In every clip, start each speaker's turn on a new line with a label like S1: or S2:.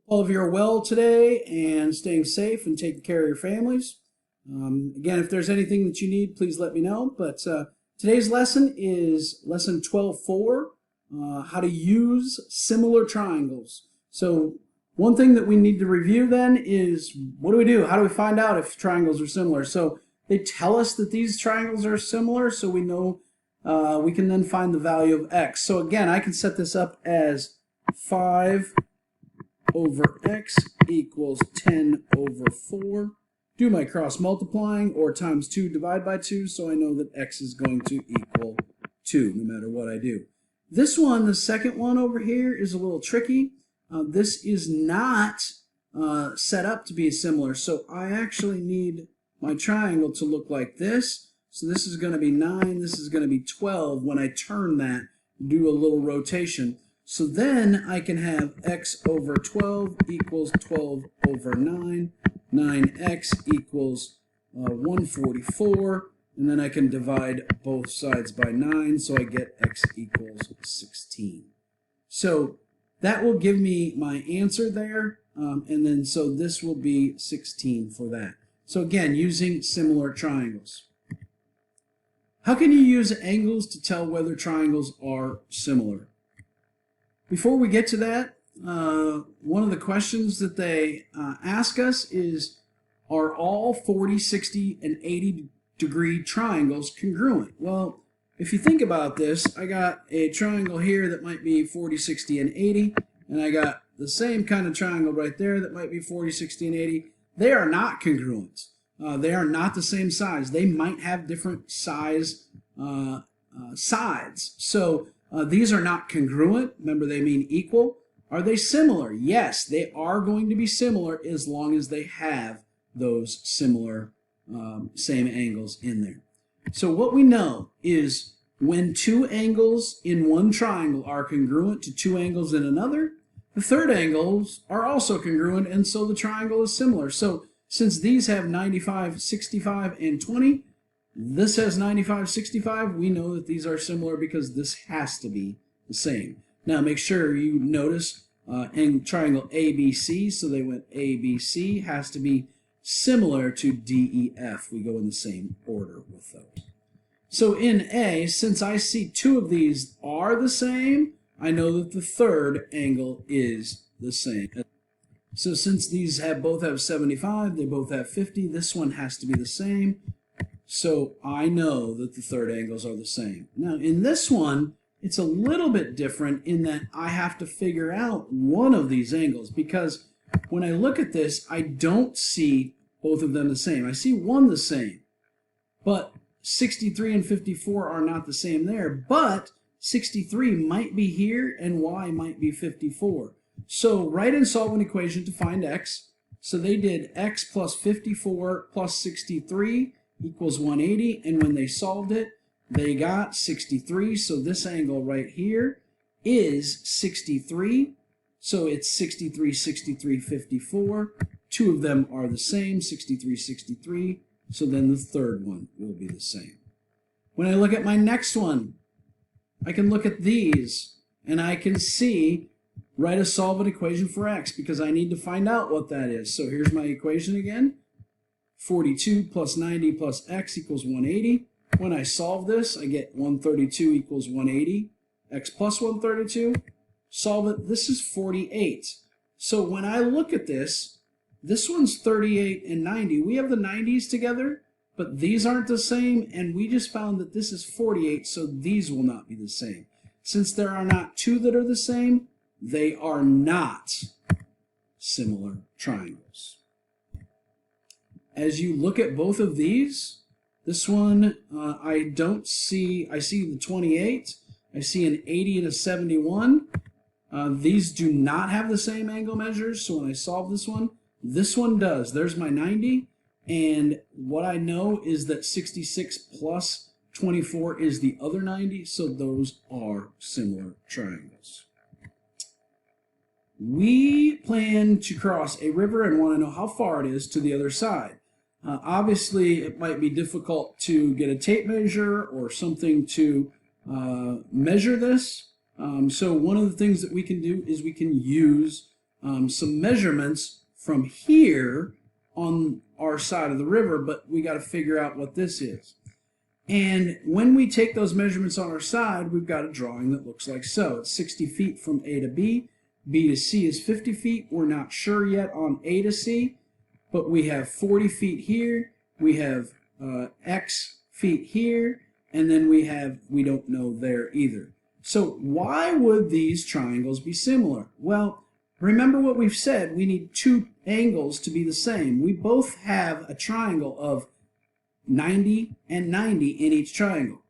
S1: All of you are well today and staying safe and taking care of your families. Again, if there's anything that you need, please let me know. But today's lesson is lesson 12.4, how to use similar triangles. So one thing that we need to review then is what do we do? How do we find out if triangles are similar? So they tell us that these triangles are similar, so we know we can then find the value of x. So again, I can set this up as 5 over x equals 10 over 4. Do my cross multiplying, or times 2 divide by 2, so I know that x is going to equal 2 no matter what I do. This one, the second one over here, is a little tricky. This is not set up to be similar, so I actually need my triangle to look like this. So this is going to be 9, this is going to be 12 when I turn that, do a little rotation. So then I can have x over 12 equals 12 over 9, 9x equals 144, and then I can divide both sides by 9, so I get x equals 16. So that will give me my answer there, and then so this will be 16 for that. So again, using similar triangles. How can you use angles to tell whether triangles are similar? Before we get to that, one of the questions that they ask us is, are all 40, 60, and 80 degree triangles congruent? Well, if you think about this, I got a triangle here that might be 40, 60, and 80, and I got the same kind of triangle right there that might be 40, 60, and 80. They are not congruent. They are not the same size. They might have different size sides. So these are not congruent. Remember, they mean equal. Are they similar? Yes, they are going to be similar as long as they have those similar same angles in there. So what we know is when two angles in one triangle are congruent to two angles in another, the third angles are also congruent, and so the triangle is similar. So since these have 95, 65, and 20, this has 95, 65, we know that these are similar because this has to be the same. Now make sure you notice in triangle ABC, so they went ABC, has to be similar to DEF. We go in the same order with those. So in A, since I see two of these are the same, I know that the third angle is the same. So since these both have 75, they both have 50, this one has to be the same. So I know that the third angles are the same. Now in this one, it's a little bit different in that I have to figure out one of these angles, because when I look at this, I don't see both of them the same. I see one the same, but 63 and 54 are not the same there, but 63 might be here and y might be 54. So write and solve an equation to find x. So they did x plus 54 plus 63 equals 180, and when they solved it, they got 63. So this angle right here is 63. So it's 63, 63, 54. Two of them are the same, 63, 63. So then the third one will be the same. When I look at my next one, I can look at these and I can see, write a solve an equation for x, because I need to find out what that is. So here's my equation again. 42 plus 90 plus x equals 180. When I solve this, I get 132 equals 180. X plus 132. Solve it. This is 48. So when I look at this, this one's 38 and 90. We have the 90s together, but these aren't the same, and we just found that this is 48, so these will not be the same. Since there are not two that are the same, they are not similar triangles. As you look at both of these, this one I see the 28, I see an 80 and a 71. These do not have the same angle measures, so when I solve this one does. There's my 90, and what I know is that 66 plus 24 is the other 90, so those are similar triangles. We plan to cross a river and want to know how far it is to the other side. Obviously, it might be difficult to get a tape measure or something to measure this. So one of the things that we can do is we can use some measurements from here on our side of the river, but we got to figure out what this is. And when we take those measurements on our side, we've got a drawing that looks like so. It's 60 feet from A to B. B to C is 50 feet. We're not sure yet on A to C, but we have 40 feet here. We have X feet here, and then we don't know there either. So why would these triangles be similar? Well, remember what we've said. We need two angles to be the same. We both have a triangle of 90 and 90 in each triangle.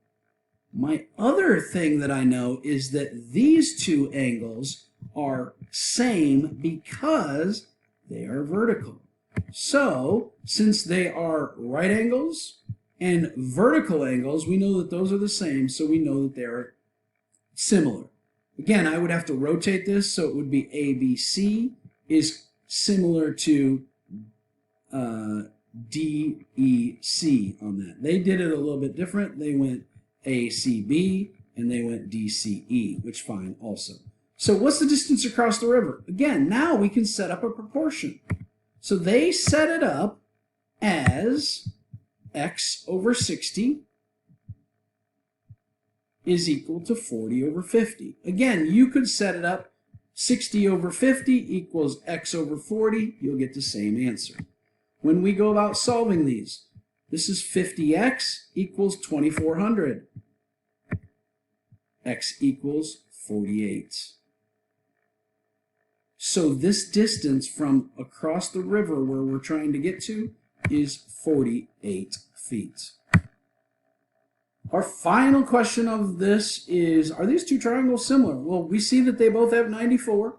S1: My other thing that I know is that these two angles are same because they are vertical. So, since they are right angles and vertical angles, we know that those are the same, so we know that they're similar. Again, I would have to rotate this, so it would be ABC is similar to DEC on that. They did it a little bit different. They went ACB and they went DCE, which fine also. So what's the distance across the river? Again, now we can set up a proportion. So they set it up as x over 60 is equal to 40 over 50. Again, you could set it up 60 over 50 equals x over 40. You'll get the same answer. When we go about solving these, this is 50x equals 2400. X equals 48. So this distance from across the river where we're trying to get to is 48 feet. Our final question of this is, are these two triangles similar? Well, we see that they both have 94.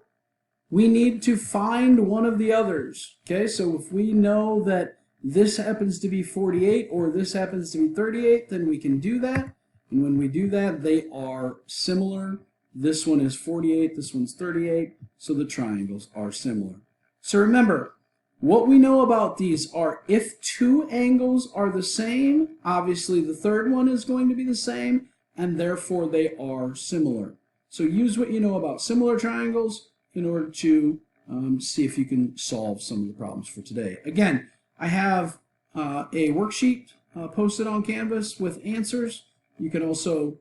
S1: We need to find one of the others. Okay, so if we know that this happens to be 48 or this happens to be 38, then we can do that. And when we do that, they are similar. This one is 48, this one's 38, so the triangles are similar. So remember, what we know about these are if two angles are the same, obviously the third one is going to be the same, and therefore they are similar. So use what you know about similar triangles in order to see if you can solve some of the problems for today. Again, I have a worksheet posted on Canvas with answers. You can also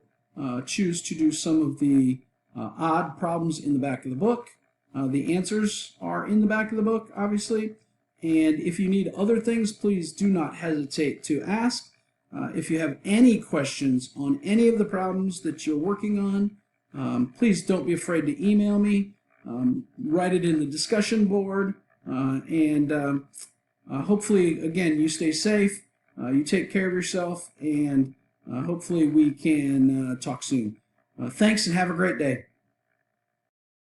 S1: choose to do some of the odd problems in the back of the book. The answers are in the back of the book, obviously. And if you need other things, please do not hesitate to ask. If you have any questions on any of the problems that you're working on, please don't be afraid to email me. Write it in the discussion board. Hopefully, again, you stay safe, you take care of yourself, and hopefully we can talk soon. Thanks and have a great day.